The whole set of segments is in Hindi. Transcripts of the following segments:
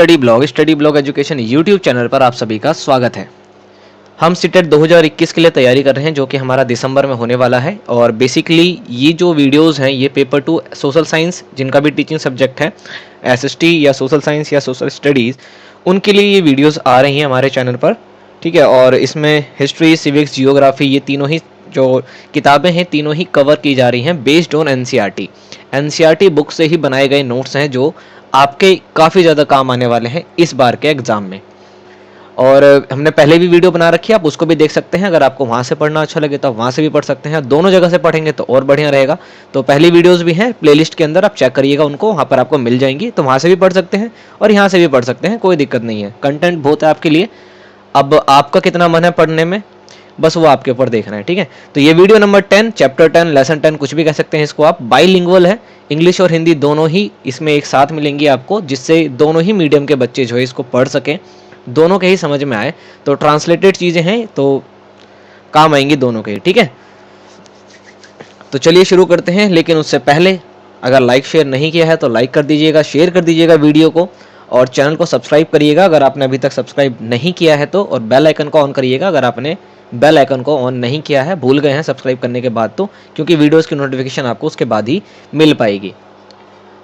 Study blog education YouTube channel पर आप सभी का स्वागत है। हम सीटेट 2021 के लिए तैयारी कर रहे हैं, जो कि हमारा दिसंबर में होने वाला है। और बेसिकली ये जो वीडियोस हैं ये पेपर 2 सोशल साइंस, जिनका भी टीचिंग सब्जेक्ट है एसएसटी या सोशल साइंस या सोशल स्टडीज़, उनके लिए ये वीडियोस आ रही हैं हमारे चैनल पर। ठीक है, और इसमें हिस्ट्री, सिविक्स, जियोग्राफी, ये तीनों ही जो किताबें हैं तीनों ही कवर की जा रही हैं बेस्ड ऑन एनसीईआरटी बुक से ही बनाए गए नोट्स हैं, जो आपके काफ़ी ज़्यादा काम आने वाले हैं इस बार के एग्ज़ाम में। और हमने पहले भी वीडियो बना रखी है, आप उसको भी देख सकते हैं। अगर आपको वहाँ से पढ़ना अच्छा लगे तो आप वहाँ से भी पढ़ सकते हैं, दोनों जगह से पढ़ेंगे तो और बढ़िया रहेगा। तो पहली वीडियोस भी हैं प्लेलिस्ट के अंदर, आप चेक करिएगा उनको, वहाँ पर आपको मिल जाएंगी। तो वहाँ से भी पढ़ सकते हैं और यहाँ से भी पढ़ सकते हैं, कोई दिक्कत नहीं है। कंटेंट बहुत है आपके लिए, अब आपका कितना मन है पढ़ने में, बस वो आपके ऊपर देखना है। ठीक है, तो ये वीडियो नंबर 10, चैप्टर 10, लेसन 10, कुछ भी कह सकते हैं इसको आप। बाईलिंगुअल है, इंग्लिश और हिंदी दोनों ही इसमें एक साथ मिलेंगी आपको, जिससे दोनों ही मीडियम के बच्चे जो है इसको पढ़ सकें, दोनों के ही समझ में आए। तो ट्रांसलेटेड चीज़ें हैं तो काम आएंगी दोनों के। ठीक है, तो चलिए शुरू करते हैं। लेकिन उससे पहले अगर लाइक शेयर नहीं किया है तो लाइक कर दीजिएगा, शेयर कर दीजिएगा वीडियो को, और चैनल को सब्सक्राइब करिएगा अगर आपने अभी तक सब्सक्राइब नहीं किया है तो, और बेल आइकन को ऑन करिएगा अगर आपने बेल आइकन को ऑन नहीं किया है, भूल गए हैं सब्सक्राइब करने के बाद तो, क्योंकि वीडियोस की नोटिफिकेशन आपको उसके बाद ही मिल पाएगी।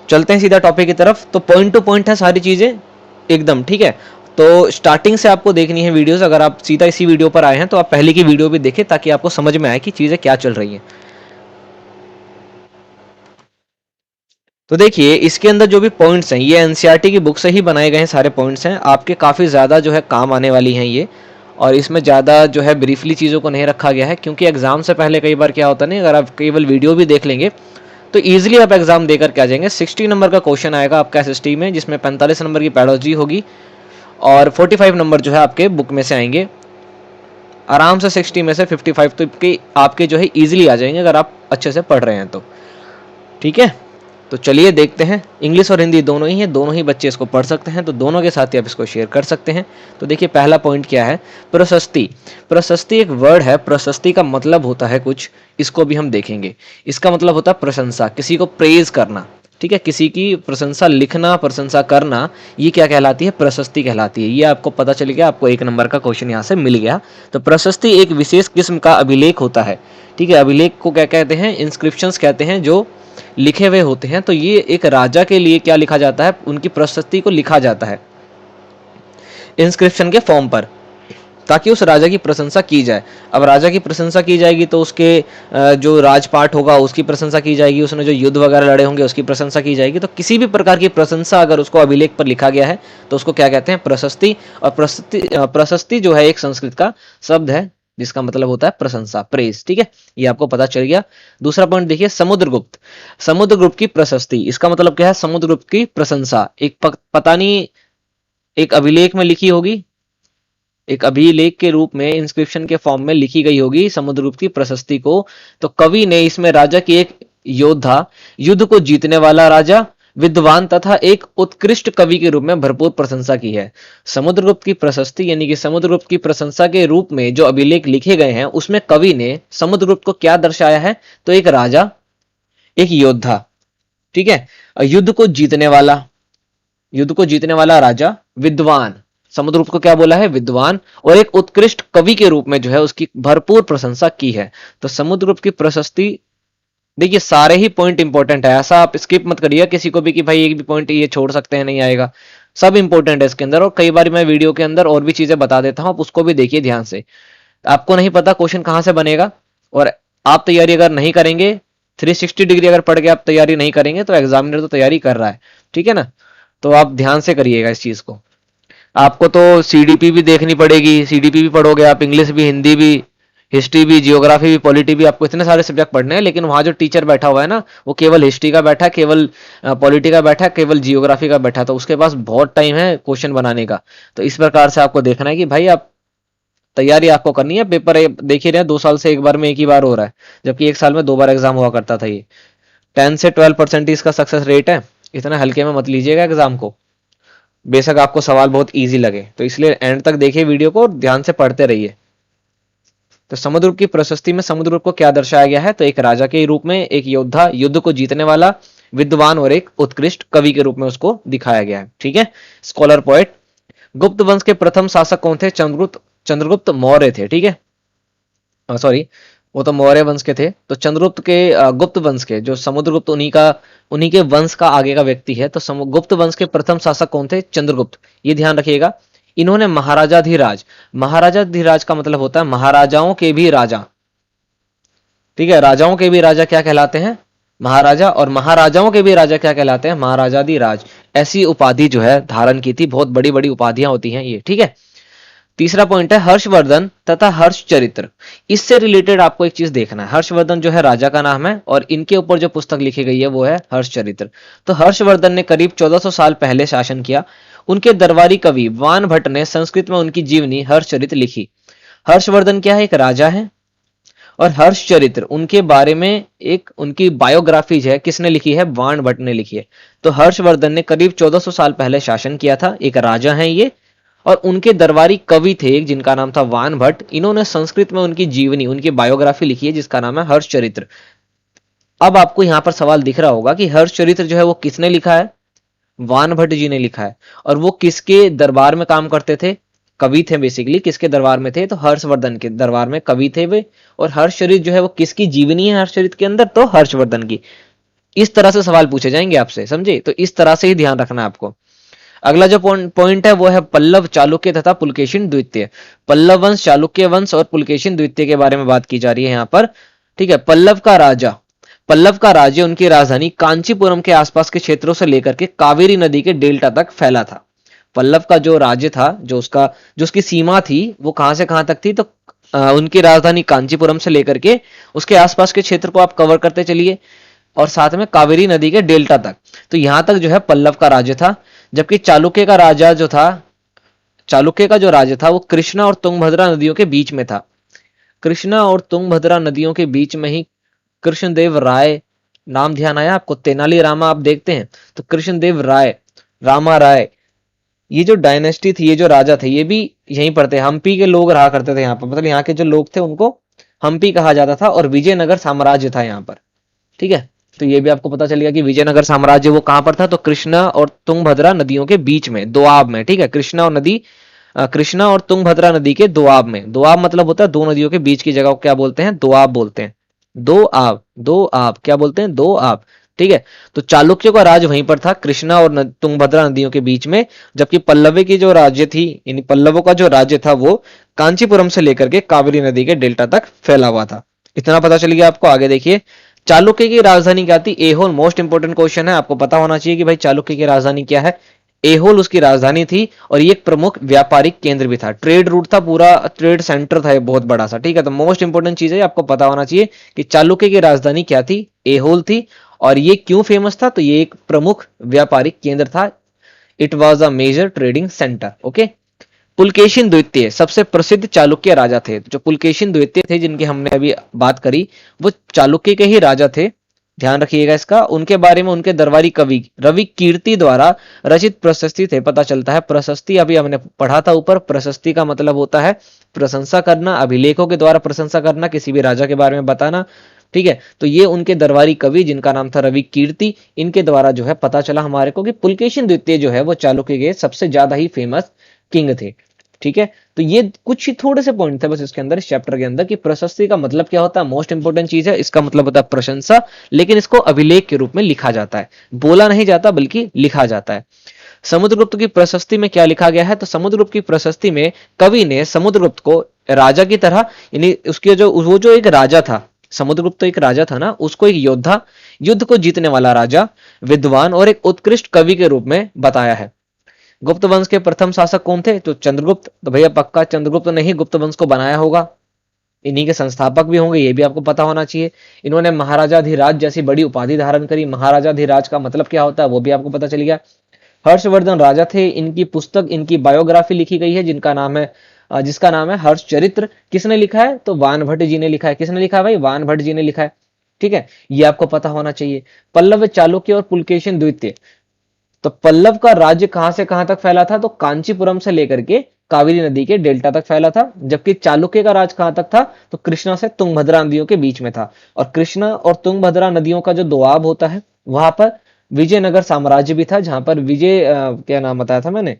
चलते हैं सीधा टॉपिक की तरफ। तो पॉइंट टू पॉइंट है सारी चीज़ें एकदम। ठीक है, तो स्टार्टिंग से आपको देखनी है वीडियोस। अगर आप सीधा इसी वीडियो पर आए हैं तो आप पहले की वीडियो भी देखें, ताकि आपको समझ में आए कि चीज़ें क्या चल रही हैं। तो देखिए, इसके अंदर जो भी पॉइंट्स हैं ये एनसीईआरटी की बुक से ही बनाए गए हैं, सारे पॉइंट्स हैं आपके, काफ़ी ज़्यादा जो है काम आने वाली हैं ये। और इसमें ज़्यादा जो है ब्रीफली चीज़ों को नहीं रखा गया है, क्योंकि एग्जाम से पहले कई बार क्या होता है ना, अगर आप केवल वीडियो भी देख लेंगे तो ईजिली आप एग्जाम देकर के आ जाएंगे। 60 नंबर का क्वेश्चन आएगा आपका एसएसटी में, जिसमें 45 नंबर की पैडोलॉजी होगी और 45 नंबर जो है आपके बुक में से आएंगे। आराम से 60 में से 55 तो आपके जो है ईजिली आ जाएंगे, अगर आप अच्छे से पढ़ रहे हैं तो। ठीक है, तो चलिए देखते हैं। इंग्लिश और हिंदी दोनों ही हैं, दोनों ही बच्चे इसको पढ़ सकते हैं, तो दोनों के साथ ही आप इसको शेयर कर सकते हैं। तो देखिए, पहला पॉइंट क्या है, प्रशस्ति। प्रशस्ति एक वर्ड है, प्रशस्ति का मतलब होता है कुछ, इसको भी हम देखेंगे। इसका मतलब होता है प्रशंसा, किसी को प्रेज करना। ठीक है, किसी की प्रशंसा लिखना, प्रशंसा करना, ये क्या कहलाती है, प्रशस्ति कहलाती है। ये आपको पता चल गया, आपको 1 नंबर का क्वेश्चन यहाँ से मिल गया। तो प्रशस्ति एक विशेष किस्म का अभिलेख होता है। ठीक है, अभिलेख को क्या कहते हैं, इंस्क्रिप्शंस कहते हैं, जो लिखे हुए होते हैं। तो ये एक राजा के लिए क्या लिखा जाता है, उनकी प्रशस्ति को लिखा जाता है इंस्क्रिप्शन के फॉर्म पर, ताकि उस राजा की प्रशंसा की जाए। अब राजा की प्रशंसा की जाएगी तो उसके जो राजपाट होगा उसकी प्रशंसा की जाएगी, उसने जो युद्ध वगैरह लड़े होंगे उसकी प्रशंसा की जाएगी। तो किसी भी प्रकार की प्रशंसा अगर उसको अभिलेख पर लिखा गया है तो उसको क्या कहते हैं, प्रशस्ति। और प्रशस्ति जो है एक संस्कृत का शब्द है, जिसका मतलब होता है प्रशंसा, प्रेज। ठीक है, ये आपको पता चल गया। दूसरा पॉइंट देखिए, समुद्रगुप्त। समुद्रगुप्त की प्रशस्ति, इसका मतलब क्या है, समुद्रगुप्त की प्रशंसा। एक पता नहीं, एक अभिलेख में लिखी होगी, एक अभिलेख के रूप में इंस्क्रिप्शन के फॉर्म में लिखी गई होगी समुद्रगुप्त की प्रशस्ति को। तो कवि ने इसमें राजा की एक योद्धा, युद्ध को जीतने वाला राजा, विद्वान तथा एक उत्कृष्ट कवि के रूप में भरपूर प्रशंसा की है। समुद्रगुप्त की प्रशस्ति यानी कि समुद्रगुप्त की प्रशंसा के रूप में जो अभिलेख लिखे गए हैं, उसमें कवि ने समुद्रगुप्त को क्या दर्शाया है, तो एक राजा, एक योद्धा। ठीक है, युद्ध को जीतने वाला राजा, विद्वान, समुद्रगुप्त को क्या बोला है, विद्वान, और एक उत्कृष्ट कवि के रूप में जो है उसकी भरपूर प्रशंसा की है। तो समुद्रगुप्त की प्रशस्ति, देखिए सारे ही पॉइंट इंपॉर्टेंट है, ऐसा आप स्किप मत करिए किसी को भी कि भाई एक भी पॉइंट ये छोड़ सकते हैं, नहीं आएगा। सब इंपॉर्टेंट है इसके अंदर, और कई बार मैं वीडियो के अंदर और भी चीजें बता देता हूं, आप उसको भी देखिए ध्यान से। आपको नहीं पता क्वेश्चन कहां से बनेगा, और आप तैयारी अगर नहीं करेंगे, 360 डिग्री अगर पढ़ के आप तैयारी नहीं करेंगे तो एग्जामिनर तो तैयारी कर रहा है। ठीक है ना, तो आप ध्यान से करिएगा इस चीज को। आपको तो सीडीपी भी देखनी पड़ेगी, सीडीपी भी पढ़ोगे आप, इंग्लिश भी, हिंदी भी, हिस्ट्री भी, जियोग्राफी भी, पॉलिटी भी, आपको इतने सारे सब्जेक्ट पढ़ने हैं। लेकिन वहां जो टीचर बैठा हुआ है ना, वो केवल हिस्ट्री का बैठा है, केवल पॉलिटी का बैठा है, केवल जियोग्राफी का बैठा है, तो उसके पास बहुत टाइम है क्वेश्चन बनाने का। तो इस प्रकार से आपको देखना है कि भाई आप तैयारी आपको करनी है। पेपर देख ही रहे हैं, 2 साल से एक बार में एक ही बार हो रहा है, जबकि एक साल में 2 बार एग्जाम हुआ करता था। ये 10 से 12% इसका सक्सेस रेट है, इतना हल्के में मत लीजिएगा एग्जाम को, बेशक आपको सवाल बहुत इजी लगे। तो इसलिए एंड तक देखिए वीडियो को, ध्यान से पढ़ते रहिए। तो समुद्रगुप्त की प्रशस्ति में समुद्रगुप्त को क्या दर्शाया गया है, तो एक राजा के रूप में, एक योद्धा, युद्ध को जीतने वाला, विद्वान और एक उत्कृष्ट कवि के रूप में उसको दिखाया गया है। ठीक है, स्कॉलर पोएट। गुप्त वंश के प्रथम शासक कौन थे? चंद्रगुप्त मौर्य थे। ठीक है, सॉरी, वो तो मौर्य वंश के थे। तो चंद्रगुप्त के गुप्त वंश के जो समुद्रगुप्त, उन्हीं के वंश का आगे का व्यक्ति है। तो गुप्त वंश के प्रथम शासक कौन थे? चंद्रगुप्त। ये ध्यान रखिएगा। इन्होंने महाराजाधिराज, महाराजाधिराज का मतलब होता है महाराजाओं के भी राजा। ठीक है, राजाओं के भी राजा क्या कहलाते हैं? महाराजा। और महाराजाओं के भी राजा क्या कहलाते हैं? महाराजाधिराज। ऐसी उपाधि जो है धारण की थी। बहुत बड़ी बड़ी उपाधियां होती हैं ये। ठीक है, तीसरा पॉइंट है हर्षवर्धन तथा हर्षचरित्र। इससे रिलेटेड आपको एक चीज देखना है। हर्षवर्धन जो है राजा का नाम है और इनके ऊपर जो पुस्तक लिखी गई है वो है हर्षचरित्र। तो हर्षवर्धन ने करीब 1400 साल पहले शासन किया। उनके दरबारी कवि वान भट्ट ने संस्कृत में उनकी जीवनी हर्षचरित्र लिखी। हर्षवर्धन क्या है? एक राजा है। और हर्षचरित्र उनके बारे में एक उनकी बायोग्राफी है, किसने लिखी है? वान भट्ट ने लिखी है। तो हर्षवर्धन ने करीब 1400 साल पहले शासन किया था, एक राजा है ये। और उनके दरबारी कवि थे एक, जिनका नाम था वान भट्ट। इन्होंने संस्कृत में उनकी जीवनी, उनकी बायोग्राफी लिखी है, जिसका नाम है हर्षचरित्र। अब आपको यहां पर सवाल दिख रहा होगा कि हर्षचरित्र जो है वो किसने लिखा है? वान भट्ट जी ने लिखा है। और वो किसके दरबार में काम करते थे? कवि थे बेसिकली। किसके दरबार में थे? तो हर्षवर्धन के दरबार में कवि थे वे। और हर्षचरित्र जो है वो किसकी जीवनी है हर्षचरित्र के अंदर? तो हर्षवर्धन की। इस तरह से सवाल पूछे जाएंगे आपसे, समझे? तो इस तरह से ही ध्यान रखना है आपको। अगला जो पॉइंट है वो है पल्लव, चालुक्य तथा पुलकेशिन द्वितीय। पल्लव वंश, चालुक्य वंश और पुलकेशिन द्वितीय के बारे में बात की जा रही है यहाँ पर। ठीक है, पल्लव का राज्य उनकी राजधानी कांचीपुरम के आसपास के क्षेत्रों से लेकर के कावेरी नदी के डेल्टा तक फैला था। पल्लव का जो राज्य था, जो उसकी सीमा थी, वो कहां से कहां तक थी? तो उनकी राजधानी कांचीपुरम से लेकर के उसके आसपास के क्षेत्र को आप कवर करते चलिए, और साथ में कावेरी नदी के डेल्टा तक। तो यहां तक जो है पल्लव का राज्य था। जबकि चालुक्य का जो राज्य था वो कृष्णा और तुंगभद्रा नदियों के बीच में था। कृष्णा और तुंगभद्रा नदियों के बीच में ही कृष्णदेव राय, नाम ध्यान आया आपको? तेनाली रामा आप देखते हैं तो कृष्णदेव राय, रामा राय, ये जो डायनेस्टी थी, ये जो राजा थे, ये भी यहीं पर थे। हम्पी के लोग रहा करते थे यहाँ पर, मतलब यहाँ के जो लोग थे उनको हम्पी कहा जाता था। और विजयनगर साम्राज्य था यहाँ पर। ठीक है, तो ये भी आपको पता चलेगा कि विजयनगर साम्राज्य वो कहां पर था? तो कृष्णा और तुंगभद्रा नदियों के बीच में, दोआब में। ठीक है, कृष्णा और तुंगभद्रा नदी के दोआब में। दोआब मतलब होता है दो नदियों के बीच की जगह को क्या बोलते हैं? दोआब बोलते हैं। दो आब क्या बोलते हैं? दो आब। ठीक है, तो चालुक्य का राज वहीं पर था, कृष्णा और तुंगभद्रा नदियों के बीच में। जबकि पल्लवी की जो राज्य थी, यानी पल्लवों का जो राज्य था, वो कांचीपुरम से लेकर के कावेरी नदी के डेल्टा तक फैला हुआ था। इतना पता चल गया आपको। आगे देखिए, चालुक्य की राजधानी क्या थी? एहोल। मोस्ट इंपोर्टेंट क्वेश्चन है, आपको पता होना चाहिए कि भाई चालुक्य की राजधानी क्या है। एहोल उसकी राजधानी थी। और ये एक प्रमुख व्यापारिक केंद्र भी था, ट्रेड रूट था, पूरा ट्रेड सेंटर था ये बहुत बड़ा सा। ठीक है, तो मोस्ट इंपोर्टेंट चीज है, आपको पता होना चाहिए कि चालुक्य की राजधानी क्या थी? एहोल थी। और ये क्यों फेमस था? तो ये एक प्रमुख व्यापारिक केंद्र था। It was a major trading centre. Okay, Pulakeshin द्वितीय सबसे प्रसिद्ध चालुक्य राजा थे। जो पुलकेशिन द्वितीय थे, जिनकी हमने अभी बात करी, वो चालुक्य के ही राजा थे। ध्यान रखिएगा इसका। उनके बारे में उनके दरबारी कवि रवि कीर्ति द्वारा रचित प्रशस्ति थे, पता चलता है। प्रशस्ति अभी हमने पढ़ा था ऊपर। प्रशस्ति का मतलब होता है प्रशंसा करना, अभिलेखों के द्वारा प्रशंसा करना, किसी भी राजा के बारे में बताना। ठीक है, तो ये उनके दरबारी कवि, जिनका नाम था रवि कीर्ति, इनके द्वारा जो है पता चला हमारे को कि पुलकेशिन द्वितीय जो है वो चालुक्य के सबसे ज्यादा ही फेमस किंग थे। ठीक है, तो ये कुछ ही थोड़े से पॉइंट थे बस इसके अंदर, इस चैप्टर के अंदर, कि प्रशस्ति का मतलब क्या होता है। मोस्ट इंपोर्टेंट चीज है, इसका मतलब होता है प्रशंसा, लेकिन इसको अभिलेख के रूप में लिखा जाता है, बोला नहीं जाता बल्कि लिखा जाता है। समुद्रगुप्त की प्रशस्ति में क्या लिखा गया है? तो समुद्रगुप्त की प्रशस्ति में कवि ने समुद्रगुप्त को राजा की तरह, यानी उसके वो जो एक राजा था, समुद्रगुप्त तो एक राजा था ना, उसको एक योद्धा, युद्ध को जीतने वाला राजा, विद्वान और एक उत्कृष्ट कवि के रूप में बताया है। गुप्त वंश के प्रथम शासक कौन थे? तो चंद्रगुप्त। तो भैया पक्का चंद्रगुप्त ने ही गुप्त वंश को बनाया होगा, इन्हीं के संस्थापक भी होंगे, ये भी आपको पता होना चाहिए। इन्होंने महाराजाधिराज जैसी बड़ी उपाधि धारण करी। महाराजाधिराज का मतलब क्या होता है वो भी आपको पता चल गया। हर्षवर्धन राजा थे, इनकी पुस्तक, इनकी बायोग्राफी लिखी गई है, जिसका नाम है हर्षचरित्र। किसने लिखा है? तो वान भट्ट जी ने लिखा है। किसने लिखा है भाई? वान भट्ट जी ने लिखा है। ठीक है, ये आपको पता होना चाहिए। पल्लव, चालुक्य और पुलकेशिन द्वितीय। तो पल्लव का राज्य कहां से कहां तक फैला था? तो कांचीपुरम से लेकर के कावेरी नदी के डेल्टा तक फैला था। जबकि चालुक्य का राज कहां तक था? तो कृष्णा से तुंगभद्रा नदियों के बीच में था। और कृष्णा और तुंगभद्रा नदियों का जो दोआब होता है, वहां पर विजयनगर साम्राज्य भी था, जहां पर विजय क्या नाम बताया था मैंने,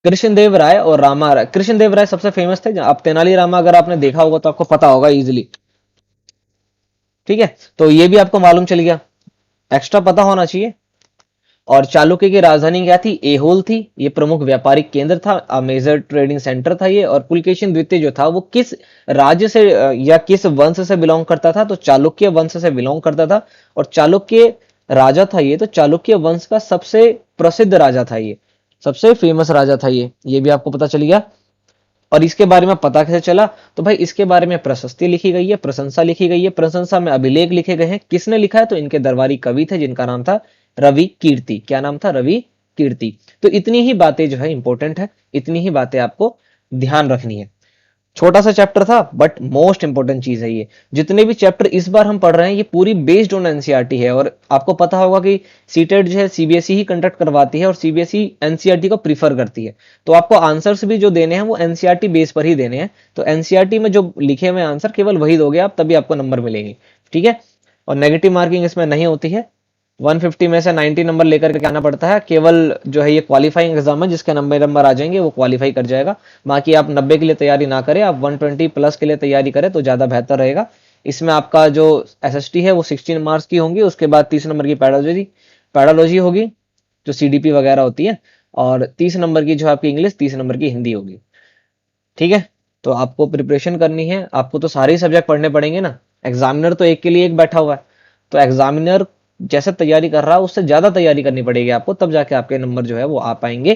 कृष्णदेव राय और रामा राय। कृष्णदेव राय सबसे फेमस थे। अब तेनालीरामा अगर आपने देखा होगा तो आपको पता होगा इजिली। ठीक है, तो ये भी आपको मालूम चल गया, एक्स्ट्रा पता होना चाहिए। और चालुक्य की राजधानी क्या थी? एहोल थी। ये प्रमुख व्यापारिक केंद्र था, मेजर ट्रेडिंग सेंटर था ये। और पुलकेशिन द्वितीय जो था वो किस राज्य से या किस वंश से बिलोंग करता था? तो चालुक्य वंश से बिलोंग करता था। और चालुक्य राजा था ये, तो चालुक्य वंश का सबसे प्रसिद्ध राजा था ये, सबसे फेमस राजा था ये भी आपको पता चल गया। और इसके बारे में पता कैसे चला? तो भाई इसके बारे में प्रशस्ति लिखी गई है, प्रशंसा लिखी गई है, प्रशंसा में अभिलेख लिखे गए हैं। किसने लिखा है? तो इनके दरबारी कवि थे जिनका नाम था रवि कीर्ति। क्या नाम था? रवि कीर्ति। तो इतनी ही बातें जो है इंपॉर्टेंट है, इतनी ही बातें आपको ध्यान रखनी है। छोटा सा चैप्टर था बट मोस्ट इंपॉर्टेंट चीज है ये। जितने भी चैप्टर इस बार हम पढ़ रहे हैं ये पूरी बेस्ड ऑन एनसीईआरटी है। और आपको पता होगा कि सीटेट जो है सीबीएसई ही कंडक्ट करवाती है और सीबीएसई एनसीईआरटी को प्रीफर करती है। तो आपको आंसर्स भी जो देने हैं वो एनसीईआरटी बेस पर ही देने हैं। तो एनसीईआरटी में जो लिखे हुए आंसर केवल वही दोगे आप, तभी आपको नंबर मिलेंगे। ठीक है, और नेगेटिव मार्किंग इसमें नहीं होती है। 150 में से 90 नंबर लेकर के आना पड़ता है। केवल जो है ये क्वालिफाइंग एग्जाम है, जिसके नंबर आ जाएंगे वो क्वालिफाई कर जाएगा। बाकी आप 90 के लिए तैयारी ना करें, आप 120 प्लस के लिए तैयारी करें तो ज्यादा बेहतर रहेगा। इसमें आपका जो एसएसटी है वो 16 मार्क्स की होंगी। उसके बाद 30 नंबर की पैडोलॉजी पैडोलॉजी होगी, जो सीडीपी वगैरह होती है। और 30 नंबर की जो आपकी इंग्लिश, 30 नंबर की हिंदी होगी। ठीक है, तो आपको प्रिपरेशन करनी है। आपको तो सारे ही सब्जेक्ट पढ़ने पड़ेंगे ना, एग्जामिनर तो एक के लिए एक बैठा हुआ है। तो एग्जामिनर जैसे तैयारी कर रहा है उससे ज्यादा तैयारी करनी पड़ेगी आपको, तब जाके आपके नंबर जो है वो आ पाएंगे।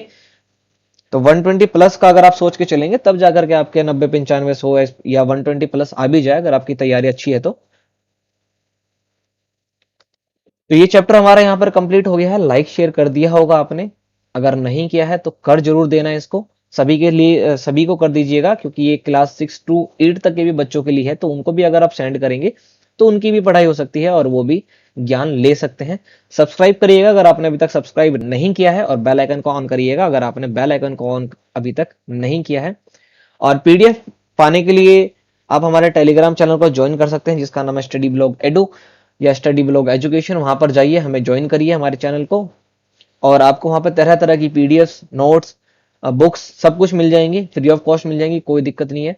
तो 120 प्लस का अगर आप सोच के चलेंगे तब जाकर के आपके 90 95 100 या 120 प्लस आ भी जाए, अगर आपकी तैयारी अच्छी है तो ये चैप्टर हमारा यहाँ पर कंप्लीट हो गया है। लाइक शेयर कर दिया होगा आपने, अगर नहीं किया है तो कर जरूर देना इसको। सभी के लिए सभी को कर दीजिएगा, क्योंकि ये क्लास 6 to 8 तक के भी बच्चों के लिए है। तो उनको भी अगर आप सेंड करेंगे तो उनकी भी पढ़ाई हो सकती है और वो भी ज्ञान ले सकते हैं। सब्सक्राइब करिएगा अगर आपने अभी तक सब्सक्राइब नहीं किया है, और बेल आइकन को ऑन करिएगा अगर आपने बेल आइकन को ऑन अभी तक नहीं किया है। और पीडीएफ पाने के लिए आप हमारे टेलीग्राम चैनल को ज्वाइन कर सकते हैं, जिसका नाम है स्टडी ब्लॉग एडू या स्टडी ब्लॉग एजुकेशन। वहां पर जाइए, हमें ज्वाइन करिए हमारे चैनल को, और आपको वहां पर तरह तरह की पीडीएफ, नोट्स, बुक्स सब कुछ मिल जाएंगी, फ्री ऑफ कॉस्ट मिल जाएंगी, कोई दिक्कत नहीं है।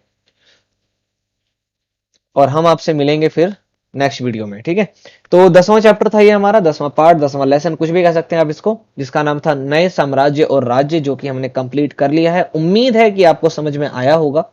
और हम आपसे मिलेंगे फिर नेक्स्ट वीडियो में। ठीक है, तो 10वां चैप्टर था ये हमारा, 10वां पार्ट, 10वां लेसन, कुछ भी कह सकते हैं आप इसको, जिसका नाम था नए साम्राज्य और राज्य, जो कि हमने कंप्लीट कर लिया है। उम्मीद है कि आपको समझ में आया होगा,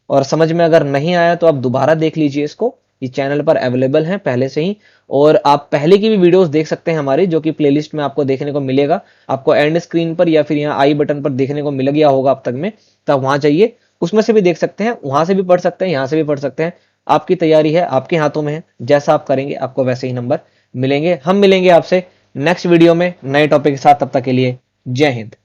और समझ में अगर नहीं आया तो आप दोबारा देख लीजिए इसको। ये चैनल पर अवेलेबल है पहले से ही, और आप पहले की भी वीडियोस देख सकते हैं हमारी, जो कि प्लेलिस्ट में आपको देखने को मिलेगा। आपको एंड स्क्रीन पर या फिर यहाँ आई बटन पर देखने को मिल गया होगा अब तक में, तब वहां जाइए, उसमें से भी देख सकते हैं, वहां से भी पढ़ सकते हैं, यहाँ से भी पढ़ सकते हैं। आपकी तैयारी है, आपके हाथों में है, जैसा आप करेंगे आपको वैसे ही नंबर मिलेंगे। हम मिलेंगे आपसे नेक्स्ट वीडियो में नए टॉपिक के साथ, तब तक के लिए जय हिंद।